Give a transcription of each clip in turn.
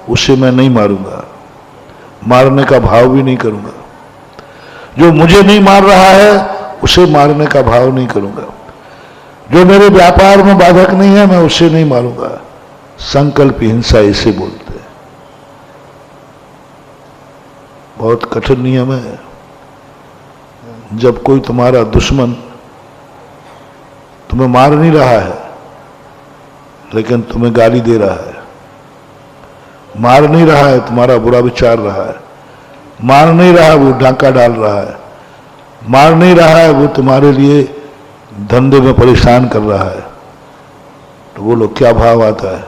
उसे मैं नहीं मारूंगा, मारने का भाव भी नहीं करूंगा। जो मुझे नहीं मार रहा है उसे मारने का भाव नहीं करूंगा। जो मेरे व्यापार में बाधक नहीं है मैं उसे नहीं मारूंगा। संकल्प हिंसा इसे बोलते हैं। बहुत कठिन नियम है। जब कोई तुम्हारा दुश्मन तुम्हें मार नहीं रहा है लेकिन तुम्हें गाली दे रहा है, मार नहीं रहा है तुम्हारा बुरा विचार रहा है, मार नहीं रहा है वो डांका डाल रहा है, मार नहीं रहा है वो तुम्हारे लिए धंधे में परेशान कर रहा है, तो वो लोग क्या भाव आता है?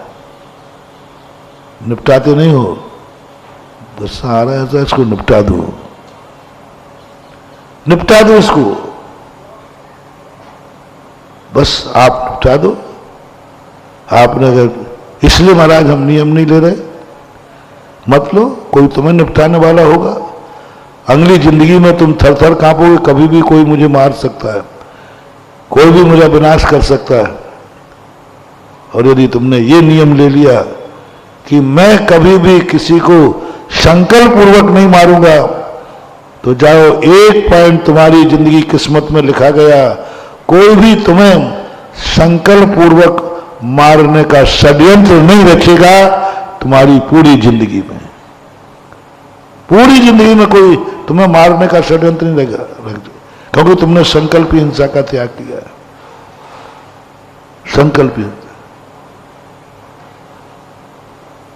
निपटाते नहीं हो? गुस्सा आ रहा है तो इसको निपटा दो, निपटा दो इसको, बस आप निपटा दो। आपने अगर इसलिए महाराज हम नियम नहीं ले रहे, मत लो, कोई तुम्हें निपटाने वाला होगा। अगली जिंदगी में तुम थर थर कांपोगे, कभी भी कोई मुझे मार सकता है, कोई भी मुझे विनाश कर सकता है। और यदि तुमने ये नियम ले लिया कि मैं कभी भी किसी को संकल्प पूर्वक नहीं मारूंगा, तो जाओ, एक पॉइंट तुम्हारी जिंदगी किस्मत में लिखा गया। कोई भी तुम्हें संकल्प पूर्वक मारने का षड्यंत्र नहीं रखेगा तुम्हारी पूरी जिंदगी में। पूरी जिंदगी में कोई तुम्हें मारने का षड्यंत्र नहीं रख, क्योंकि तुमने संकल्प हिंसा का त्याग किया है। संकल्प हिंसा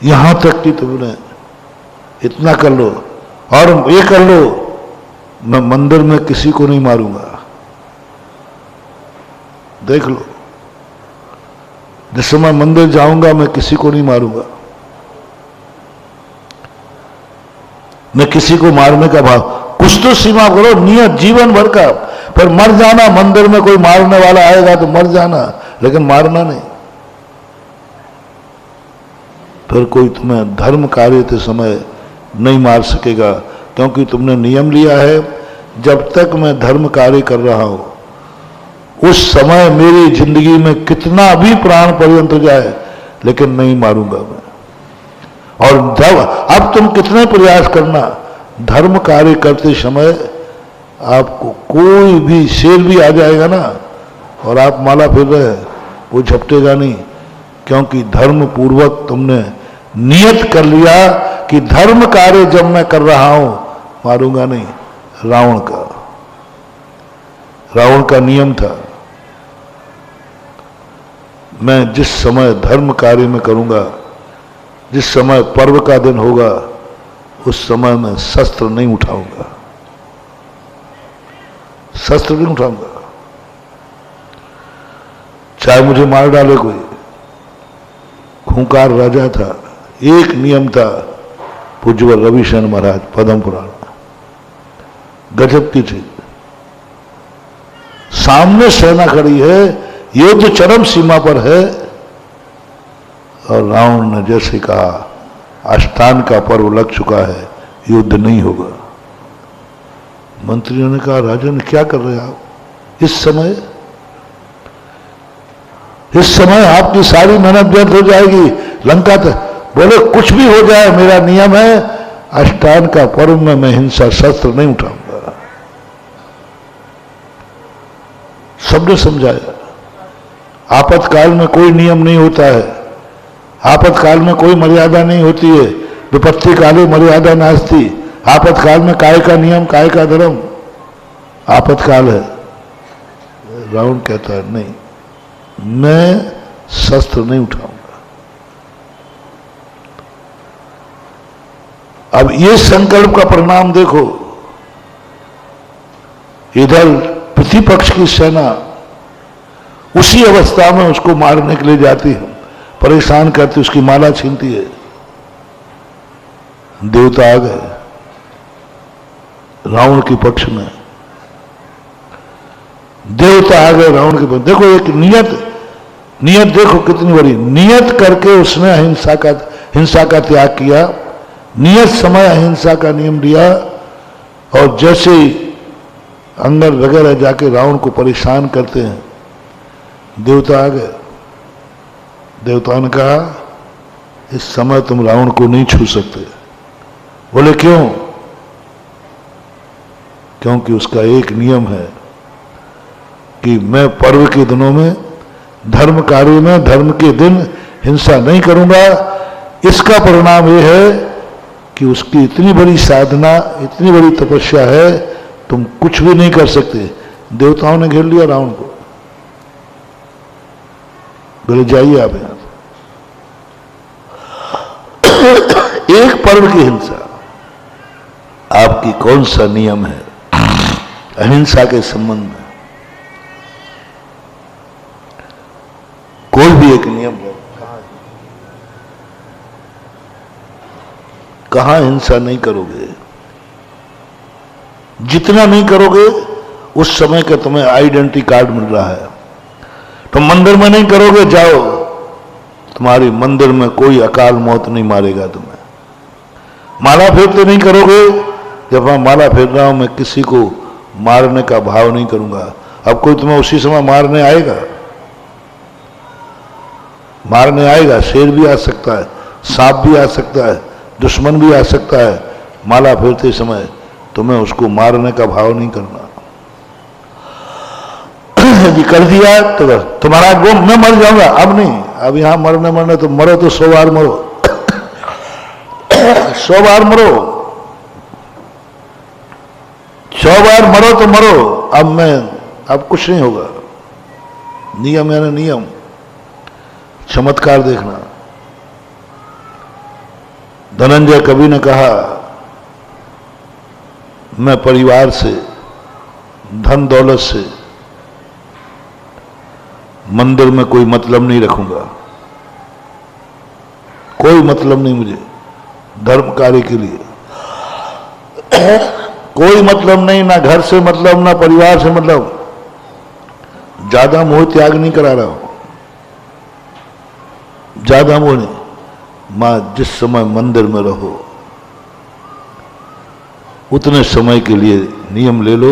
यहां तक कि तुमने इतना कर लो, और ये कर लो, मैं मंदिर में किसी को नहीं मारूंगा। देख लो, जिस समय मंदिर जाऊंगा मैं किसी को नहीं मारूंगा, मैं किसी को मारने का भाव, कुछ तो सीमा करो, नियत जीवन भर का। पर मर जाना, मंदिर में कोई मारने वाला आएगा तो मर जाना, लेकिन मारना नहीं। फिर कोई तुम्हें धर्म कार्य के समय नहीं मार सकेगा, क्योंकि तुमने नियम लिया है, जब तक मैं धर्म कार्य कर रहा हूं उस समय मेरी जिंदगी में कितना भी प्राण पर्यंत जाए लेकिन नहीं मारूंगा मैं। और जब अब तुम कितने प्रयास करना, धर्म कार्य करते समय आपको कोई भी शेर भी आ जाएगा ना और आप माला फिर रहे हैं, वो झपटेगा नहीं, क्योंकि धर्म पूर्वक तुमने नियत कर लिया कि धर्म कार्य जब मैं कर रहा हूं मारूंगा नहीं। रावण का नियम था, मैं जिस समय धर्म कार्य में करूंगा, जिस समय पर्व का दिन होगा, उस समय मैं शस्त्र नहीं उठाऊंगा, शस्त्र नहीं उठाऊंगा, चाहे मुझे मार डाले कोई। खूंखार राजा था, एक नियम था, पूज्यवर रविशरण महाराज, पद्म पुराण, गजब की चीज। सामने सेना खड़ी है, युद्ध चरम सीमा पर है, और रावण ने जैसे कहा अष्टान का पर्व लग चुका है, युद्ध नहीं होगा। मंत्रियों ने कहा, राजन क्या कर रहे हैं आप इस समय आपकी सारी मेहनत व्यर्थ हो जाएगी, लंका तक। बोले कुछ भी हो जाए, मेरा नियम है अष्टान का पर्व में मैं हिंसा शस्त्र नहीं उठाऊंगा। सबने समझाया, आपातकाल में कोई नियम नहीं होता है, आपातकाल में कोई मर्यादा नहीं होती है। विपत्ति काले मर्यादा नास्ति, आपातकाल में काय का नियम काय का धर्म, आपातकाल है। रावण कहता है नहीं, मैं शस्त्र नहीं उठाऊंगा। अब ये संकल्प का परिणाम देखो, इधर प्रतिपक्ष की सेना उसी अवस्था में उसको मारने के लिए जाती है, परेशान करती, उसकी माला छीनती है। देवता आ गए रावण के पक्ष में, देवता आ गए रावण के पक्ष। देखो एक नियत देखो कितनी बड़ी नियत करके उसने हिंसा का त्याग किया, नियत समय अहिंसा का नियम लिया, और जैसे ही अंदर वगैरह जाके रावण को परेशान करते हैं, देवता आ गए। देवताओं ने कहा इस समय तुम रावण को नहीं छू सकते। बोले क्यों? क्योंकि उसका एक नियम है कि मैं पर्व के दिनों में, धर्म कार्य में, धर्म के दिन हिंसा नहीं करूंगा। इसका परिणाम यह है कि उसकी इतनी बड़ी साधना, इतनी बड़ी तपस्या है, तुम कुछ भी नहीं कर सकते। देवताओं ने घेर लिया रावण को, बोले जाइए आप यहां से। एक पर्व की हिंसा, आपकी कौन सा नियम है अहिंसा के संबंध में? कोई भी एक नियम है, कहां हिंसा नहीं करोगे। जितना नहीं करोगे उस समय का तुम्हें आइडेंटिटी कार्ड मिल रहा है। तुम मंदिर में नहीं करोगे, जाओ, तुम्हारी मंदिर में कोई अकाल मौत नहीं मारेगा तुम्हें। माला फेरते नहीं करोगे, जब मैं माला फेर रहा हूं मैं किसी को मारने का भाव नहीं करूंगा। अब कोई तुम्हें उसी समय मारने आएगा? मारने आएगा, शेर भी आ सकता है, सांप भी आ सकता है, दुश्मन भी आ सकता है। माला फेरते समय तुम्हें उसको मारने का भाव नहीं करना। यदि कर दिया तो तुम्हारा गुम, मैं मर जाऊंगा, अब नहीं, अब यहां मरने तो मरो तो 100 बार मरो 100 बार मरो, 100 बार मरो तो मरो। अब कुछ नहीं होगा। नियम यानी नियम। चमत्कार देखना। धनंजय कवि ने कहा, मैं परिवार से, धन दौलत से, मंदिर में कोई मतलब नहीं रखूंगा। कोई मतलब नहीं मुझे धर्म कार्य के लिए। कोई मतलब नहीं, ना घर से मतलब, ना परिवार से मतलब। ज्यादा मोह त्याग नहीं करा रहा हूं, ज्यादा मोह नहीं। मां जिस समय मंदिर में रहो उतने समय के लिए नियम ले लो।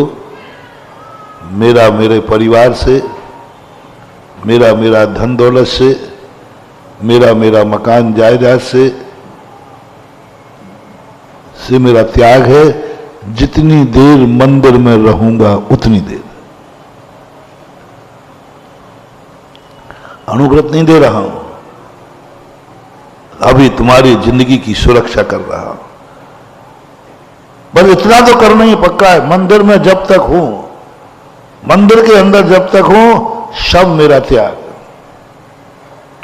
मेरा मेरे परिवार से, मेरा धन दौलत से, मेरा मकान जायदाद से मेरा त्याग है। जितनी देर मंदिर में रहूंगा उतनी देर। अनुव्रत नहीं दे रहा हूं, अभी तुम्हारी जिंदगी की सुरक्षा कर रहा हूं। बस इतना तो करना ही पक्का है। मंदिर में जब तक हूं, मंदिर के अंदर जब तक हूं, सब मेरा त्याग,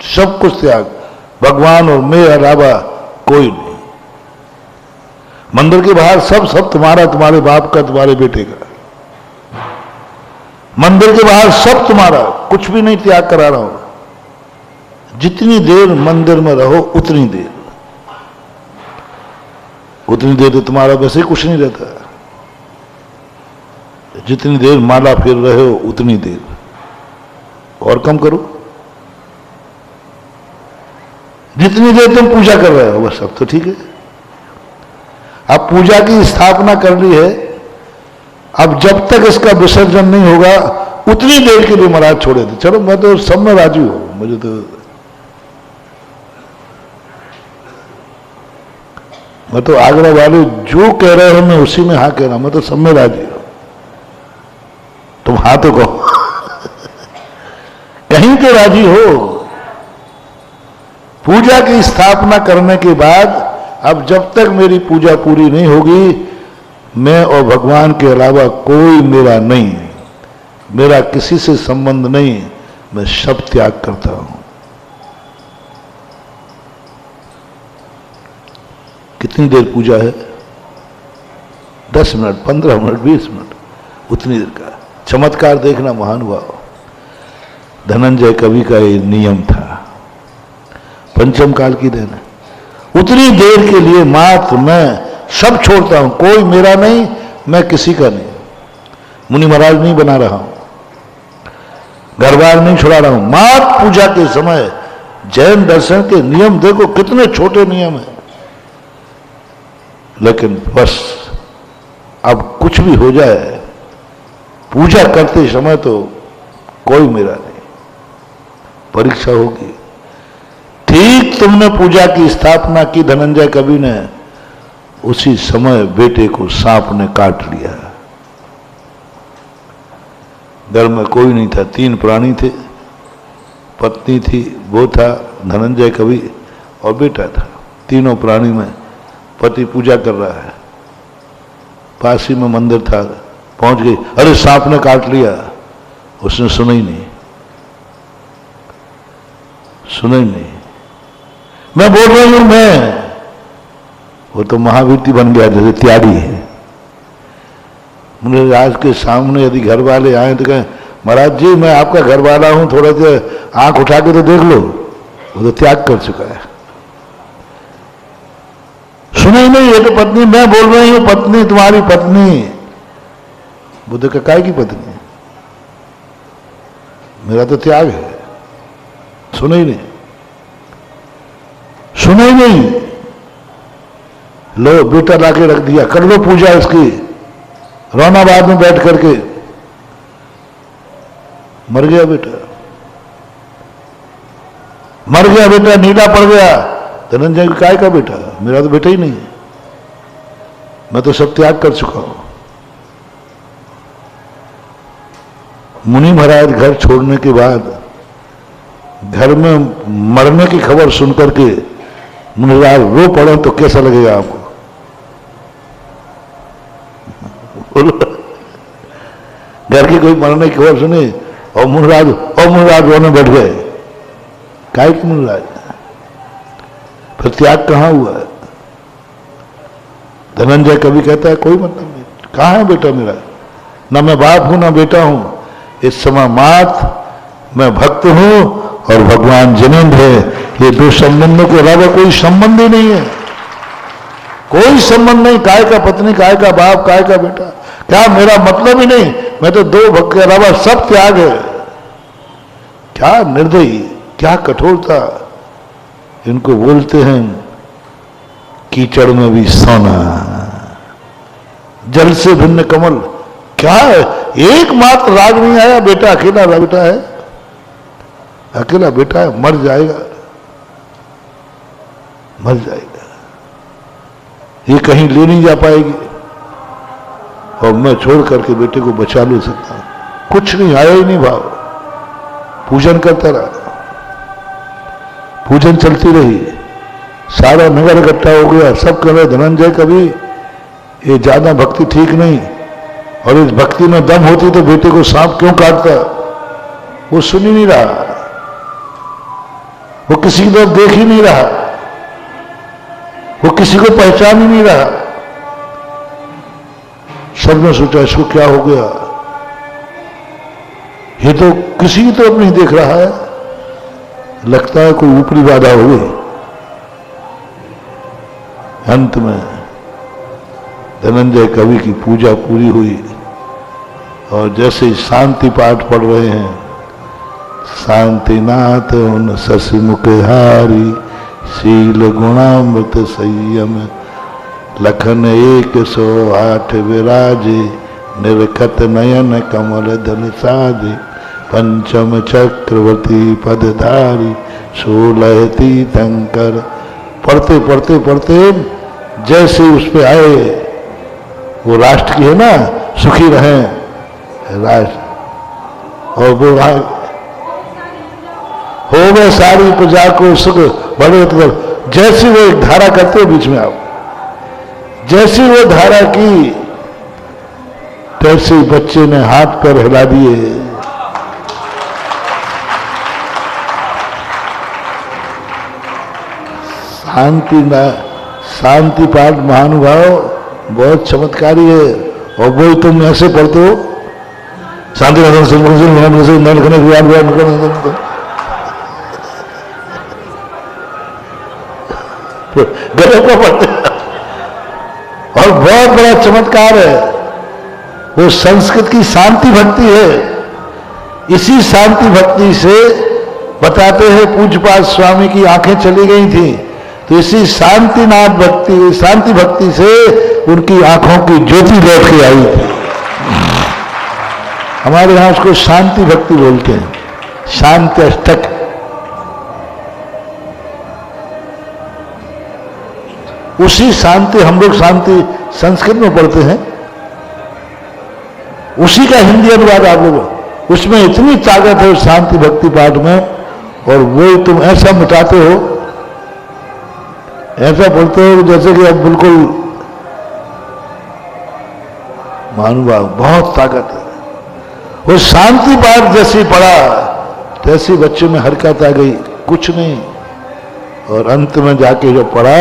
सब कुछ त्याग। भगवान और मैं अलावा कोई नहीं। मंदिर के बाहर सब तुम्हारा, तुम्हारे बाप का, तुम्हारे बेटे का। मंदिर के बाहर सब तुम्हारा, कुछ भी नहीं त्याग करा रहा हूं। जितनी देर मंदिर में रहो उतनी देर तो तुम्हारा वैसे ही कुछ नहीं रहता। जितनी देर माला फेर रहे हो उतनी देर, और कम करो। जितनी देर तुम पूजा कर रहे हो बस, अब तो ठीक है। अब पूजा की स्थापना कर ली है, अब जब तक इसका विसर्जन नहीं होगा उतनी देर के लिए महाराज छोड़े थे। चलो मैं तो सब में राजी हूं, मुझे तो, मैं तो आगरा वाले जो कह रहे हो मैं उसी में हाँ कह रहा हूं। मैं तो सब में राजी हूं। तुम हाँ तो कहो कहीं तो राजी हो। पूजा की स्थापना करने के बाद अब जब तक मेरी पूजा पूरी नहीं होगी, मैं और भगवान के अलावा कोई मेरा नहीं, मेरा किसी से संबंध नहीं, मैं सब त्याग करता हूं। कितनी देर पूजा है? 10 मिनट, 15 मिनट, 20 मिनट, उतनी देर का चमत्कार देखना महानुभाव। धनंजय कवि का ये नियम था, पंचम काल की देन है। उतनी देर के लिए मात्र मैं सब छोड़ता हूं, कोई मेरा नहीं, मैं किसी का नहीं। मुनि महाराज नहीं बना रहा हूं, घर बार नहीं छुड़ा रहा हूं। मात्र पूजा के समय जैन दर्शन के नियम देखो कितने छोटे नियम है, लेकिन बस अब कुछ भी हो जाए, पूजा करते समय तो कोई मेरा नहीं। परीक्षा होगी, ठीक तुमने पूजा की स्थापना की धनंजय कवि ने, उसी समय बेटे को सांप ने काट लिया। घर में कोई नहीं था, 3 प्राणी थे, पत्नी थी, वो था धनंजय कवि और बेटा था। तीनों प्राणी में पति पूजा कर रहा है, पास ही में मंदिर था, पहुंच गई, अरे सांप ने काट लिया। उसने सुना ही नहीं, सुना ही नहीं। मैं बोल रही हूं मैं, वो तो महावीर बन गया जैसे त्यागी है। मुझे आज के सामने यदि घर वाले आए तो कहें महाराज जी मैं आपका घर वाला हूं, थोड़ा देर आंख उठा के तो देख लो, वो तो त्याग कर चुका है। सुना ही नहीं, ये तो पत्नी, मैं बोल रही हूं पत्नी, तुम्हारी पत्नी। बुद्ध का काय की पत्नी, मेरा तो त्याग है। सुना ही नहीं, सुना ही नहीं। लो बेटा लाके रख दिया, कर लो पूजा इसकी, रोना बाद में बैठ करके। मर गया बेटा, मर गया बेटा, नीला पड़ गया। धनंजय काय का बेटा, मेरा तो बेटा ही नहीं है, मैं तो सब त्याग कर चुका हूं। मुनि महाराज घर छोड़ने के बाद घर में मरने की खबर सुनकर के मुनि महाराज रो पड़े तो कैसा लगेगा आपको? घर की कोई मरने की खबर सुनी और मुनिराज रोने बैठ गए। काय के मुनिराज? फिर त्याग कहां हुआ है? धनंजय कवि कहता है कोई मतलब नहीं, कहां है बेटा मेरा? ना मैं बाप हूं ना बेटा हूं, इस समय मात मैं भक्त हूं और भगवान जिनेंद्र है। ये 2 संबंधों के अलावा कोई संबंध ही नहीं है, कोई संबंध नहीं। काय का पत्नी, काय का बाप, काय का बेटा, क्या मेरा मतलब ही नहीं। मैं तो 2 भक्त के अलावा सब त्याग है। क्या निर्दयी, क्या कठोरता। इनको बोलते हैं कीचड़ में भी सोना, जल से भिन्न कमल। क्या है, एकमात्र राग नहीं आया, बेटा अकेला बेटा है, अकेला बेटा है, मर जाएगा, मर जाएगा, ये कहीं ले नहीं जा पाएगी और मैं छोड़ करके बेटे को बचा ले सकता हूं। कुछ नहीं आया ही नहीं भाव। पूजन करता रहा, पूजन चलती रही, सारा नगर इकट्ठा हो गया। सब कह रहे धनंजय कवि ये ज्यादा भक्ति ठीक नहीं, और इस भक्ति में दम होती तो बेटे को सांप क्यों काटता? वो सुन ही नहीं रहा, वो किसी की तरफ देख ही नहीं रहा, वो किसी को पहचान ही नहीं रहा। सबने सोचा इसको क्या हो गया, ये तो किसी की तरफ नहीं देख रहा है, लगता है कोई ऊपरी बाधा हो गई। अंत में धनंजय कवि की पूजा पूरी हुई और जैसे ही शांति पाठ पढ़ रहे हैं, शांतिनाथ उन शशि मुखहारी, शील गुणामृत संयम, लखन 108 विराजे, निर्खत नयन कमल दल साजे, पंचम चक्रवर्ती पदधारी, 16 तीर्थंकर। पढ़ते पढ़ते पढ़ते जैसे उस पे आए, वो राष्ट्र की है ना, सुखी रहें राष्ट्र, और वो हो गए सारी प्रजा को सुख बड़े। जैसे वो एक धारा करते बीच में आप, जैसी वो धारा की तैसे बच्चे ने हाथ पैर हिला दिए। शांति पाठ महानुभाव बहुत चमत्कारी है। और वो तुम ऐसे पढ़ते हो, शांति गले को पढ़ते, और बहुत बड़ा चमत्कार है। वो संस्कृत की शांति भक्ति है। इसी शांति भक्ति से बताते हैं पूज्यपाद स्वामी की आंखें चली गई थी, तो इसी शांतिनाथ भक्ति, शांति भक्ति से उनकी आंखों की ज्योति लौट के आई थी। हमारे यहां उसको शांति भक्ति बोलते हैं, शांति अष्टक। उसी शांति, हम लोग शांति संस्कृत में पढ़ते हैं, उसी का हिंदी अनुवाद आप लोग, उसमें इतनी ताकत है उस शांति भक्ति पाठ में, और वो तुम ऐसा मिटाते हो, ऐसा बोलते हो जैसे कि अब बिल्कुल महानुभाव, बहुत ताकत है। वो शांति पाठ जैसी पढ़ा तैसी बच्चे में हरकत आ गई, कुछ नहीं। और अंत में जाके जो पढ़ा,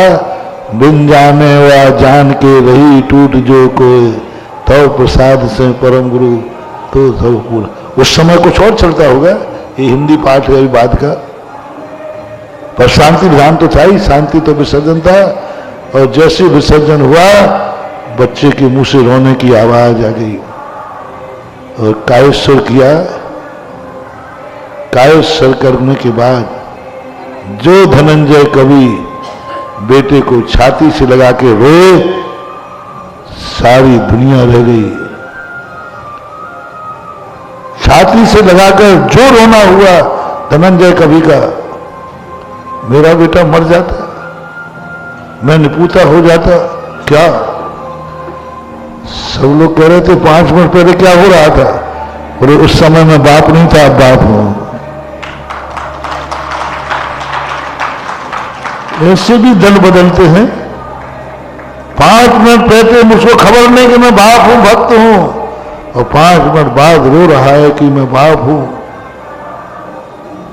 बिन जाने व जान के रही टूट जो कोई, तो प्रसाद से परम गुरु तो सब पूरा। उस समय कुछ और चलता होगा, ये हिंदी पाठ है बाद का, पर शांति विधान तो था ही, शांति तो विसर्जन था। और जैसे विसर्जन हुआ, बच्चे के मुंह से रोने की आवाज आ गई, और कायेश्वर किया। कायेश्वर करने के बाद जो धनंजय कवि बेटे को छाती से लगा के रोए, सारी दुनिया रह गई। छाती से लगाकर जो रोना हुआ धनंजय कवि का, मेरा बेटा मर जाता, मैं निपुता हो जाता क्या। सब लोग कह रहे थे 5 मिनट पहले क्या हो रहा था, और उस समय मैं बाप नहीं था, अब बाप हूं। ऐसे भी दल बदलते हैं। 5 मिनट पहले मुझको खबर नहीं कि मैं बाप हूं, भक्त हूं, और 5 मिनट बाद रो रहा है कि मैं बाप हूं।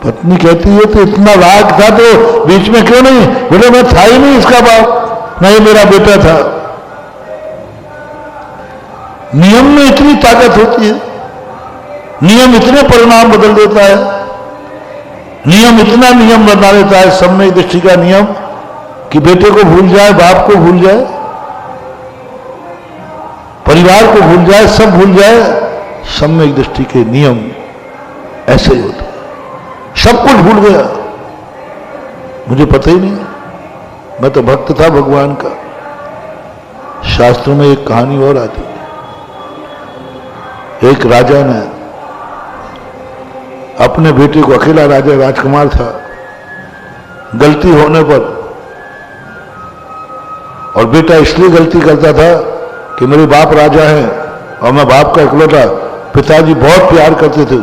पत्नी कहती है तो इतना राग था तो बीच में क्यों नहीं बोले, मैं था ही नहीं इसका बाप, नहीं मेरा बेटा था। नियम में इतनी ताकत होती है, नियम इतने परिणाम बदल देता है, नियम इतना नियम बना देता है, सम्यक दृष्टि का नियम, कि बेटे को भूल जाए, बाप को भूल जाए, परिवार को भूल जाए, सब भूल जाए। सम्यक दृष्टि के नियम ऐसे ही होते, सब कुछ भूल गया, मुझे पता ही नहीं, मैं तो भक्त था भगवान का। शास्त्रों में एक कहानी और आती है, एक राजा ने अपने बेटे को, अकेला राजा राजकुमार था, गलती होने पर, और बेटा इसलिए गलती करता था कि मेरे बाप राजा हैं और मैं बाप का इकलौता, पिताजी बहुत प्यार करते थे।